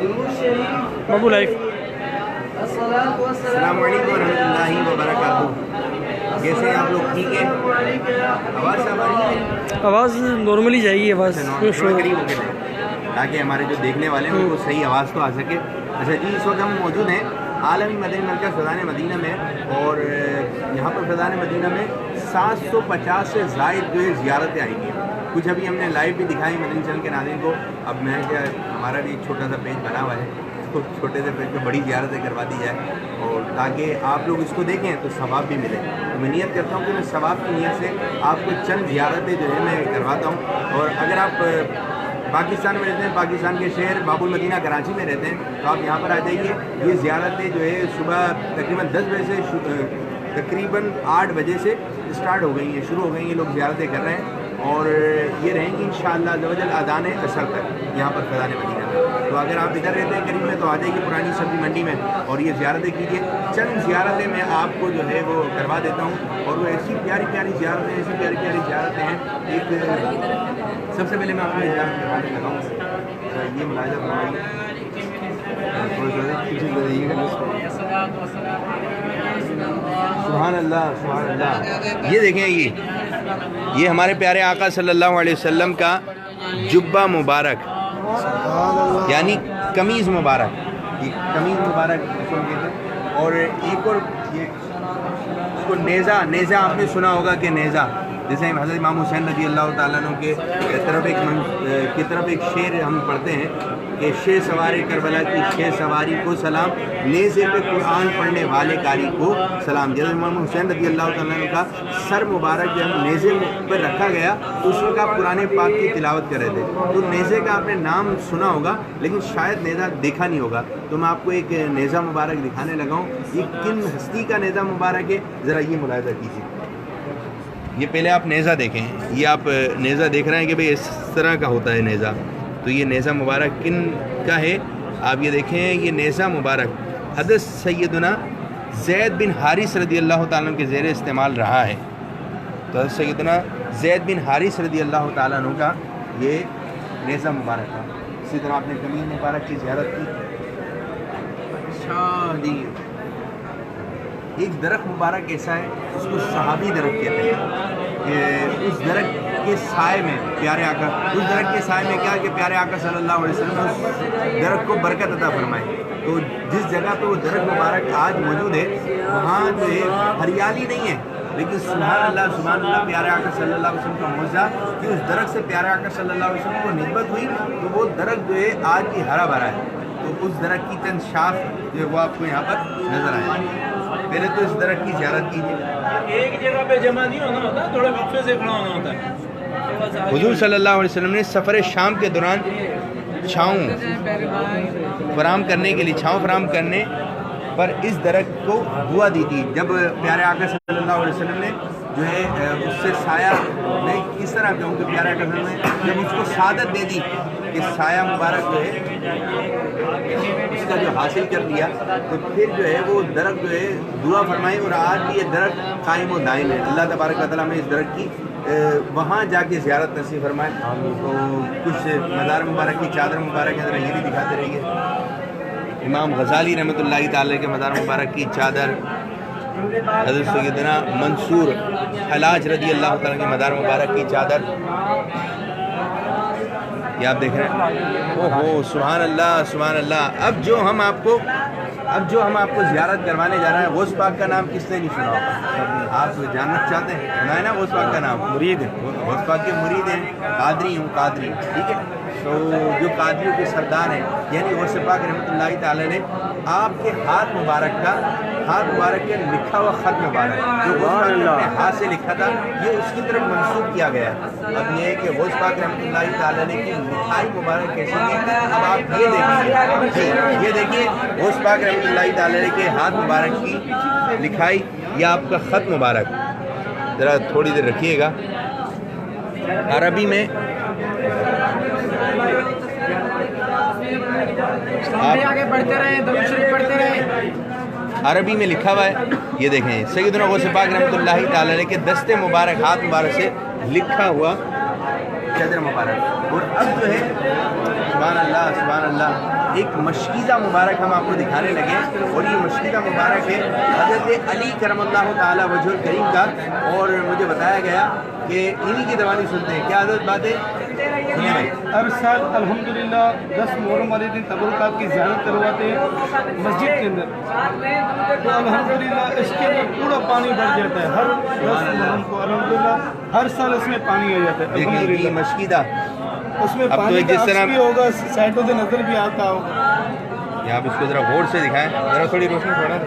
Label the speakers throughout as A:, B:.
A: ابو life
B: السلام علیکم ورحمۃ اللہ وبرکاتہ. کیسے ہیں آپ لوگ؟ ٹھیک ہے؟ آواز صاف آ رہی ہے؟
A: آواز نارملی جائے گی آواز
B: تھوڑا قریب ہو کے دیں تاکہ ہمارے جو دیکھنے والے ہیں ان کو صحیح آواز تو آ سکے. اچھا جی، اس وقت ہم موجود ہیں عالمی مدنی مرکز فیضان مدینہ میں، اور یہاں پر فیضان مدینہ میں 750 سے زائد جو ہے زیارتیں آئی ہیں. کچھ ابھی ہم نے لائیو بھی دکھائی مدنی چینل کے ناظرین کو. اب میں کیا، ہمارا بھی چھوٹا سا پیج بنا ہوا ہے، تو چھوٹے سے پیج میں بڑی زیارتیں کروا دی جائے، اور تاکہ آپ لوگ اس کو دیکھیں تو ثواب بھی ملے. تو میں نیت کرتا ہوں کہ میں ثواب کی نیت سے آپ کو چند زیارتیں جو ہے میں کرواتا ہوں. اور اگر آپ پاکستان میں رہتے ہیں، پاکستان کے شہر باب المدینہ کراچی میں رہتے ہیں، تو آپ یہاں پر آ جائیے. یہ زیارتیں جو ہے صبح تقریباً 10 بجے سے تقریباً 8 بجے سے اسٹارٹ ہو گئی ہیں، شروع ہو گئی ہیں. لوگ زیارتیں کر رہے ہیں اور یہ رہیں گی انشاءاللہ عزوجل اذان عصر تک یہاں پر فیضان مدینہ میں. تو اگر آپ ادھر رہتے ہیں قریب میں تو آ جائیے پرانی سبزی منڈی میں اور یہ زیارتیں کیجیے. چند زیارتیں میں آپ کو جو ہے وہ کروا دیتا ہوں، اور وہ ایسی پیاری پیاری زیارتیں، ایسی پیاری پیاری زیارتیں ہیں. ایک سب سے پہلے میں آپ کو زیارت کروانے لگا ہوں. یہ ملاحظہ فرمائیے، سبحان اللہ سبحان اللہ. یہ دیکھیں، یہ ہمارے پیارے آقا صلی اللہ علیہ وسلم کا جبہ مبارک، یعنی قمیض مبارک. یہ قمیض مبارک اس کو کہتے ہیں. اور ایک اور یہ اس کو نیزہ آپ نے سنا ہوگا کہ نیزہ، جیسے حضرت امام حسین رضی اللہ تعالیٰ عنہ کی طرف ایک شعر ہم پڑھتے ہیں کہ شہ سوار کربلا کی شہ سواری کو سلام، نیزے پہ قرآن پڑھنے والے قاری کو سلام. جیسے امام حسین رضی اللہ تعالیٰ عنہ کا سر مبارک جب نیزے پر رکھا گیا تو اس وقت آپ قرآن پاک کی تلاوت کر رہے تھے. تو نیزے کا آپ نے نام سنا ہوگا لیکن شاید نیزہ دیکھا نہیں ہوگا. تو میں آپ کو ایک نیزہ مبارک دکھانے لگا ہوں. یہ کن ہستی کا نیزہ مبارک ہے، ذرا یہ ملاحظہ کیجیے. یہ پہلے آپ نیزہ دیکھیں. یہ آپ نیزہ دیکھ رہے ہیں کہ بھئی اس طرح کا ہوتا ہے نیزہ. تو یہ نیزہ مبارک کن کا ہے آپ یہ دیکھیں. یہ نیزہ مبارک حضرت سیدنا زید بن حارث رضی اللہ تعالیٰ عنہ کے زیر استعمال رہا ہے. تو حضرت سیدنا زید بن حارث رضی اللہ تعالیٰ عنہ کا یہ نیزہ مبارک تھا. اسی طرح آپ نے قمیض مبارک کی زیارت کی. شادی ایک درخت مبارک ایسا ہے، اس کو صحابی درخت کہتے ہیں. اس درخت کے سائے میں پیارے آقا، اس درخت کے سائے میں کیا کہ پیارے آقا صلی اللہ علیہ وسلم نے اس درخت کو برکت عطا فرمائے. تو جس جگہ پہ وہ درخت مبارک آج موجود ہے وہاں جو ہے ہریالی نہیں ہے، لیکن سبحان اللہ پیارے آقا صلی اللہ علیہ وسلم کا معجزہ کہ اس درخت سے پیارے آقا صلی اللہ علیہ وسلم کو نسبت ہوئی تو وہ درخت جو ہے آج بھی ہرا بھرا ہے. تو اس درخت کی چند شاخ جو ہے وہ آپ کو یہاں پر نظر آئے. پہلے تو اس درخت کی زیارت کیجیے.
C: ایک جگہ پہ جمع نہیں ہونا ہوتا، تھوڑا وقفے سے کھڑا ہونا ہوتا ہے.
B: حضور صلی اللہ علیہ وسلم نے سفر شام کے دوران چھاؤں فراہم کرنے پر اس درخت کو دعا دی تھی. جب پیارے آقا صلی اللہ علیہ وسلم نے جو ہے اس سے سایہ، میں کس طرح کہوں کہ پیارے آقا صلی اللہ علیہ وسلم نے جب اس کو سعادت دے دی کہ سایہ مبارک جو ہے اس کا جو حاصل کر لیا، تو پھر جو ہے وہ درخت جو ہے دعا فرمائی اور آج بھی یہ درخت قائم و دائم ہے. اللہ تبارک و تعالیٰ میں اس درخت کی وہاں جا کے زیارت نصیب فرمائے. تو کچھ مزار مبارک کی چادر مبارک ہے، ذرا یہ بھی دکھاتے رہیے. امام غزالی رحمۃ اللہ تعالی کے مزار مبارک کی چادر، حضرت سیدنا منصور حلاج رضی اللہ تعالیٰ کے مزار مبارک کی چادر، یہ آپ دیکھ رہے ہیں. اوہو سبحان اللہ سبحان اللہ. اب جو ہم آپ کو زیارت کروانے جا رہے ہیں، غوث پاک کا نام کس نے نہیں سنا ہوگا؟ آپ جاننا چاہتے ہیں؟ سنا ہے نا غوث پاک کا نام؟ مرید ہیں، غوث پاک کے مرید ہیں. قادری ہوں، قادری، ٹھیک ہے. تو جو قادریوں کے سردار ہیں یعنی غوث پاک رحمۃ اللہ تعالی نے آپ کے ہاتھ مبارک کے لکھا ہوا خط مبارک جو غوث پاک نے اپنے ہاتھ سے لکھا تھا، یہ اس کی طرف منسوخ کیا گیا ہے. اب یہ ہے کہ غوث پاک رحمۃ اللہ تعالی نے کی لکھائی مبارک کیسی ہے. اب آپ یہ دیکھیے غوث پاک رحمۃ اللہ تعالی کے ہاتھ مبارک کی لکھائی، یہ آپ کا خط مبارک. ذرا تھوڑی دیر رکھیے گا. عربی میں عربی میں لکھا ہوا ہے، یہ دیکھیں سیدنا غوث پاک رحمۃ اللہ تعالی کے دستے مبارک ہاتھ مبارک سے لکھا ہوا چادر مبارک. اور اب جو ہے سبحان اللہ سبحان اللہ، ایک مشکیزہ مبارک ہم آپ کو دکھانے لگے ہیں، اور یہ مشکیزہ مبارک ہے حضرت علی کرم اللہ تعالیٰ وجہ الکریم کا، اور مجھے بتایا گیا کہ انہی کی زبانی سنتے ہیں. کیا حضرت بات ہے؟ سنیں بھائی.
D: ہر سال الحمدللہ 10 محرم والے دن تبرکات کی زیارت کرواتے ہیں مسجد کے اندر، تو الحمدللہ اس کے اندر پورا پانی بڑھ جاتا ہے. ہر 10 محرم کو الحمدللہ ہر سال اس میں پانی آ جاتا ہے
B: دیکھیں یہ
D: الحمدللہ.
B: مشکیزہ
D: اس میں
B: اب تو
D: پانی
B: جس
D: کا
B: طرح
D: عکس بھی ہوگا، سائڈوں سے نظر بھی آتا ہوگا.
B: یہ آپ اس کو ذرا غور سے دکھائیں، ذرا تھوڑی روشنی چھوڑیں.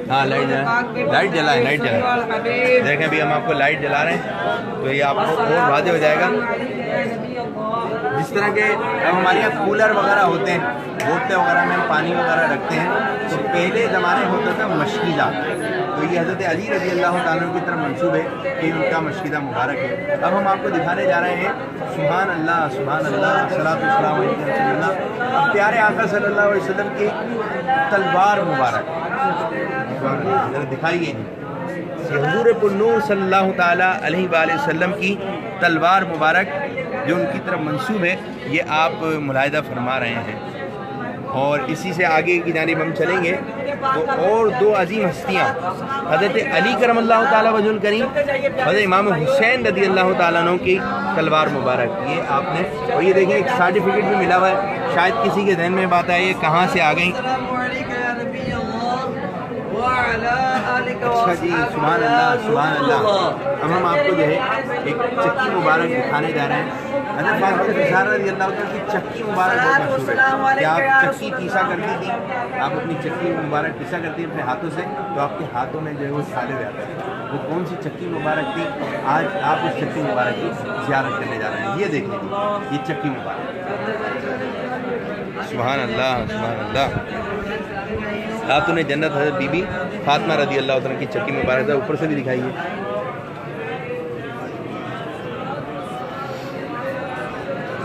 B: ہاں لائٹ جلائیں، لائٹ جلائیں. دیکھیں ابھی ہم آپ کو لائٹ جلا رہے ہیں تو یہ آپ کو اور واضح ہو جائے گا. جس طرح کے اب ہمارے یہاں کولر وغیرہ ہوتے ہیں، بوتلیں وغیرہ میں ہم پانی وغیرہ رکھتے ہیں، تو پہلے زمانے ہوتا تھا مشکیزہ. تو یہ حضرت علی رضی اللہ تعالیٰ کی طرف منسوب ہے کہ ان کا مشکیزہ مبارک ہے. اب ہم آپ کو دکھانے جا رہے ہیں سبحان اللہ سبحان اللہ صلاۃ والسلام علیہ رسول اللہ. اب پیارے آقا صلی اللہ علیہ وسلم کی تلوار مبارک ذرا دکھائیے جی. حضور پرنور صلی اللہ تعالیٰ علیہ وآلہ وسلم کی تلوار مبارک جو ان کی طرف منسوب ہے، یہ آپ ملاحظہ فرما رہے ہیں. اور اسی سے آگے کی جانب ہم چلیں گے تو اور دو عظیم ہستیاں حضرت علی کرم اللہ تعالیٰ وجہ الکریم، حضرت امام حسین رضی اللہ تعالیٰ عنہ کی تلوار مبارک، یہ آپ نے. اور یہ دیکھیں ایک سرٹیفکیٹ بھی ملا ہوا ہے. شاید کسی کے ذہن میں بات آئی یہ کہاں سے آ گئیں. اچھا جی سبحان اللہ سبحان اللہ. اب ہم آپ کو جو ہے ایک چکی مبارک دکھانے جا رہے ہیں. حضرت فاطمہ زہرا رضی اللہ عنہ کی چکی مبارک بہت مشہور ہے کہ آپ چکی پیسا کرتی تھی، آپ اپنی چکی مبارک پیسا کرتی اپنے ہاتھوں سے، تو آپ کے ہاتھوں میں جو ہے وہ چھالے ہوئے آتے ہیں. وہ کون سی چکی مبارک تھی؟ آج آپ اس چکی مبارک کی زیارت کرنے جا رہے ہیں. یہ دیکھ لیجیے یہ چکی مبارک. سبحان اللہ سبحان اللہ. خاتون جنت حضرت بی بی فاطمہ رضی اللہ عنہ کی چکی مبارک ہے. اوپر سے بھی دکھائیے.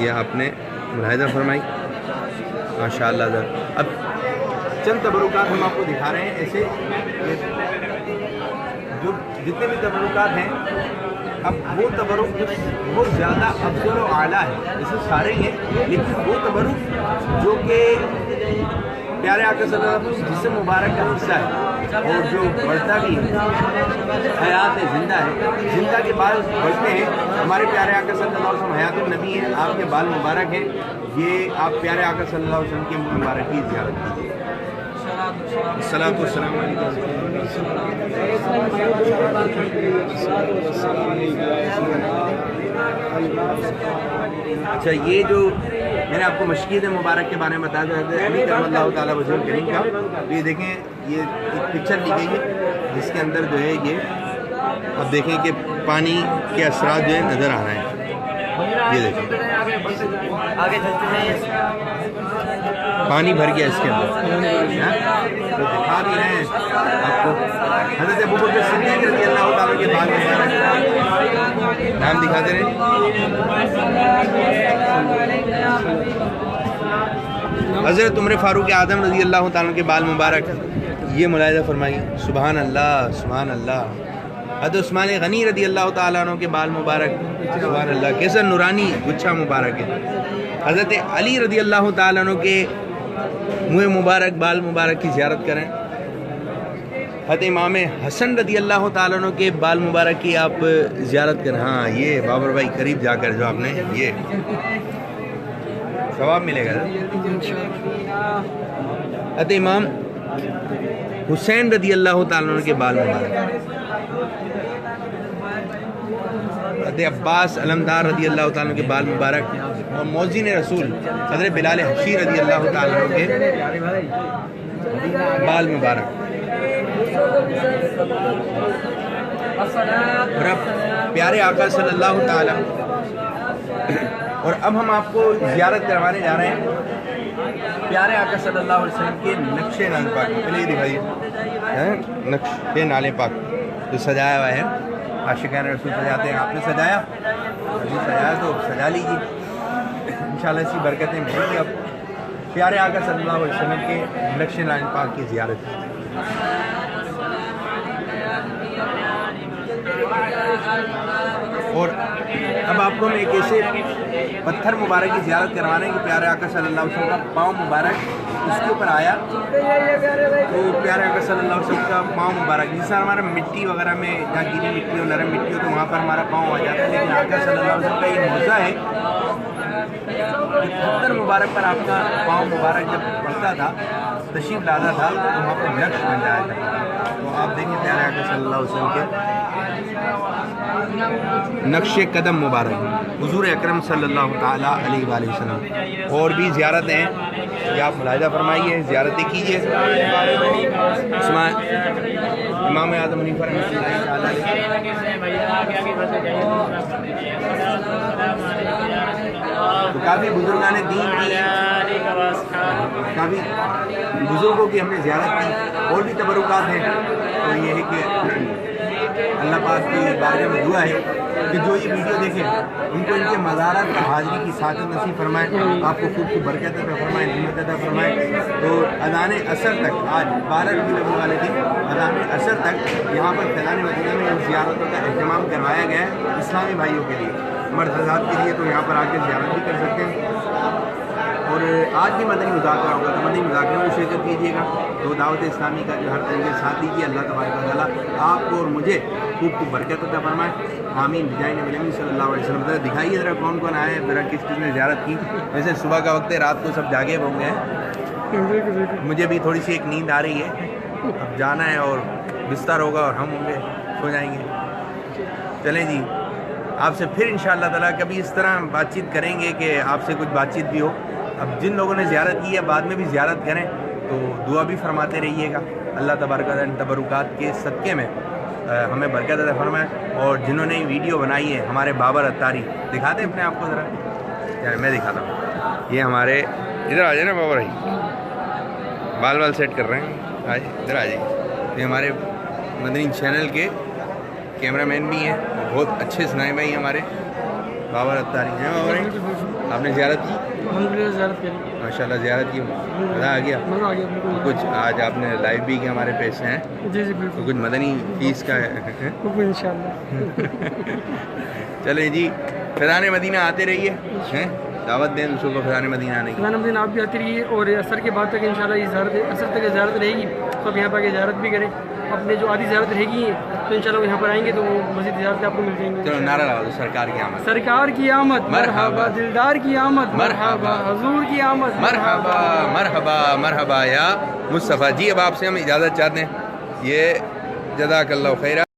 B: یہ آپ نے ملاحظہ فرمائی ماشاء اللہ. اب چند تبرکات ہم آپ کو دکھا رہے ہیں ایسے جو جتنے بھی تبرکات ہیں. اب وہ تبرک بہت زیادہ افضل و اعلیٰ ہے، جیسے سارے ہیں، لیکن وہ تبرک جو کہ پیارے آقا صلی اللہ علیہ وسلم جسم مبارک کا حصہ ہے اور جو بڑھتا بھی حیات ہے، زندہ ہے، زندہ کے بال بڑھتے ہیں. ہمارے پیارے آقا صلی اللہ علیہ وسلم حیات النبی ہیں، آپ کے بال مبارک ہیں. یہ آپ پیارے آقا صلی اللہ علیہ وسلم کے مبارک کی زیارت کیجیے. الصلاۃ والسلام علیکم. اچھا یہ جو میں نے آپ کو مشکیز مبارک کے بارے میں بتایا تھا علی کرم اللہ تعالیٰ وجہ الکریم کا، تو یہ دیکھیں یہ ایک پکچر لی گئی ہے جس کے اندر جو ہے یہ اب دیکھیں کہ پانی کے اثرات جو ہے نظر آ رہے ہیں. یہ دیکھیں پانی بھر گیا اس کے اندر. تو دکھا بھی رہے ہیں آپ کو حضرت ابوبکر صدیق رضی اللہ تعالیٰ کے بال مبارک نام دکھاتے رہے. حضرت عمر فاروق اعظم رضی اللہ تعالیٰ کے بال مبارک، یہ ملاحظہ فرمائیے. سبحان اللہ سبحان اللہ. حضرت عثمان غنی رضی اللہ تعالیٰ عنہ کے بال مبارک، سبحان اللہ کیسا نورانی گچھا مبارک ہے. حضرت علی رضی اللہ تعالیٰ عنہ کے منہ مبارک بال مبارک کی زیارت کریں. حضرت امام حسن رضی اللہ تعالیٰ عنہ کے بال مبارک کی آپ زیارت کریں. ہاں یہ بابر بھائی قریب جا کر جو آپ نے یہ ثواب ملے گا. حضرت امام حسین رضی اللہ تعالیٰ عنہ کے بال مبارک. حضرت عباس علمدار رضی اللہ تعالیٰ عنہ کے بال مبارک. اور مؤذن رسول حضرت بلال حبشی رضی اللہ تعالیٰ عنہ کے بال مبارک. اور اب پیارے آقا صلی اللہ تعالیٰ اور اب ہم آپ کو زیارت کروانے جا رہے ہیں پیارے آقا صلی اللہ علیہ وسلم کے نقش نال پاک. پہلے یہ دکھائیے نقش نال پاک جو سجایا ہوا ہے. عاشقان رسول سجاتے ہیں، آپ نے سجایا؟ ابھی سجایا تو سجا لیجیے انشاءاللہ اسی برکتیں ملیں گی. اب پیارے آقا صلی اللہ علیہ وسلم کے نقش نال پاک کی زیارت. اور اب آپ آپ کو ہم ایک ایسے پتھر مبارک کی زیارت کروانے کہ پیارے آقا صلی اللہ علیہ وسلم کا پاؤں مبارک اس کے اوپر آیا، تو پیارے آقا صلی اللہ علیہ وسلم کا پاؤں مبارک، جس طرح ہمارا مٹی وغیرہ میں جہاں گیلی مٹی ہو نرم مٹی ہو تو وہاں پر ہمارا پاؤں آ جاتا ہے، لیکن آقا صلی اللہ علیہ وسلم کا یہ معجزہ ہے پتھر مبارک پر آپ کا پاؤں مبارک جب پڑتا تھا، تشریف لاتا تھا تو وہاں پر نقش بن جایا تھا۔ تو آپ دیکھیں پیارے آقا صلی اللہ علیہ وسلم کے نقش قدم مبارک حضور اکرم صلی اللہ تعالیٰ علیہ وآلہ وسلم۔ اور بھی زیارتیں ہیں کہ آپ ملاحظہ فرمائیے، زیارتیں کیجیے۔ امام اعظم حنیفہ رحمۃ اللہ تعالیٰ علیہ تو کافی بزرگان دین کی، کافی بزرگوں کی ہم نے زیارت کی، اور بھی تبرکات ہیں۔ تو یہ ہے کہ اللہ پاک کی بارگاہ میں دعا ہے کہ جو یہ ویڈیو دیکھیں ان کو ان کے مزارات پر حاضری کی سعادت نصیب فرمائے، آپ کو خوب خوب برکت عطا فرمائے، نعمت عطا فرمائے۔ تو اذان عصر تک، آج 12 ربیع الاول والے دن اذان عصر تک یہاں پر فیضان مدینہ میں ان زیارتوں کا اہتمام کروایا گیا ہے اسلامی بھائیوں کے لیے، مرد حضرات کے لیے، تو یہاں پر آ کے زیارت بھی کر سکتے ہیں۔ اور آج بھی مدنی مذاکرہ ہوگا تو مدنی مذاکرے میں شرکت کیجیے گا، تو دعوت اسلامی کا جو ہر طریقے سے ساتھ دیجیے۔ اللہ تبارک و تعالیٰ آپ کو اور مجھے خوب خوب برکت عطا فرمائے، آمین بجائے نبی صلی اللہ علیہ وسلم۔ ذرا دکھائیے ذرا کون کون آئے، ذرا کس کس نے زیارت کی۔ ویسے صبح کا وقت ہے، رات کو سب جاگے ہوں گے، مجھے بھی تھوڑی سی ایک نیند آ رہی ہے، اب جانا ہے اور بستر ہوگا اور ہم ہوں گے، سو جائیں گے۔ چلیں جی، آپ سے پھر انشاءاللہ تعالیٰ کبھی اس طرح بات چیت کریں گے کہ آپ سے کچھ بات چیت بھی ہو۔ اب جن لوگوں نے زیارت کی ہے بعد میں بھی زیارت کریں، تو دعا بھی فرماتے رہیے گا۔ اللہ تبارک و تعالیٰ ان تبرکات کے صدقے میں ہمیں برکت عطا فرمائے۔ اور جنہوں نے ویڈیو بنائی ہے ہمارے بابر اتاری، دکھاتے ہیں اپنے آپ کو ذرا، یار میں دکھاتا ہوں، یہ ہمارے ادھر آ جائے نا بابر بھائی، بال سیٹ کر رہے ہیں، آج ادھر آ جائیے۔ یہ ہمارے مدنی چینل کے کیمرہ مین بھی ہیں، بہت اچھے سنائے بھائی ہمارے بابر اتاری ہیں۔ بابر بھائی آپ نے زیارت کی؟
A: الحمدللہ زیارت کری،
B: ماشاء اللہ زیارت کی، مزہ آ گیا؟
A: مزہ آ گیا بالکل۔
B: کچھ آج آپ نے لائیو بھی کیا، ہمارے پیسے ہیں
A: جی جی
B: تو
A: بالکل
B: کچھ مدنی فیس کا ہے۔
A: بالکل انشاءاللہ۔
B: چلیں جی، فیضان مدینہ آتے رہیے، ہیں دعوت دیں دوسروں کو فیضان مدینہ آنے کی۔
A: فیضان مدینہ آپ بھی آتی رہیے، اور عصر کے بعد تک انشاءاللہ یہ زیارت، عصر تک زیارت رہے گی، تو آپ یہاں پر آ کے زیارت بھی کریں۔ اپنے جو آدھی زیارت رہ گئی ہے تو انشاءاللہ وہ یہاں پر آئیں گے تو وہ مزید زیارتیں آپ کو مل جائیں گی۔
B: چلو نعرہ لگا دو، سرکار کی آمد،
A: سرکار کی آمد
B: مرحبا،
A: دلدار کی آمد
B: مرحبا،
A: حضور کی آمد
B: مرحبا مرحبا مرحبا یا مصطفیٰ۔ جی اب آپ سے ہم اجازت چاہتے ہیں، یہ جزاک اللہ خیرہ۔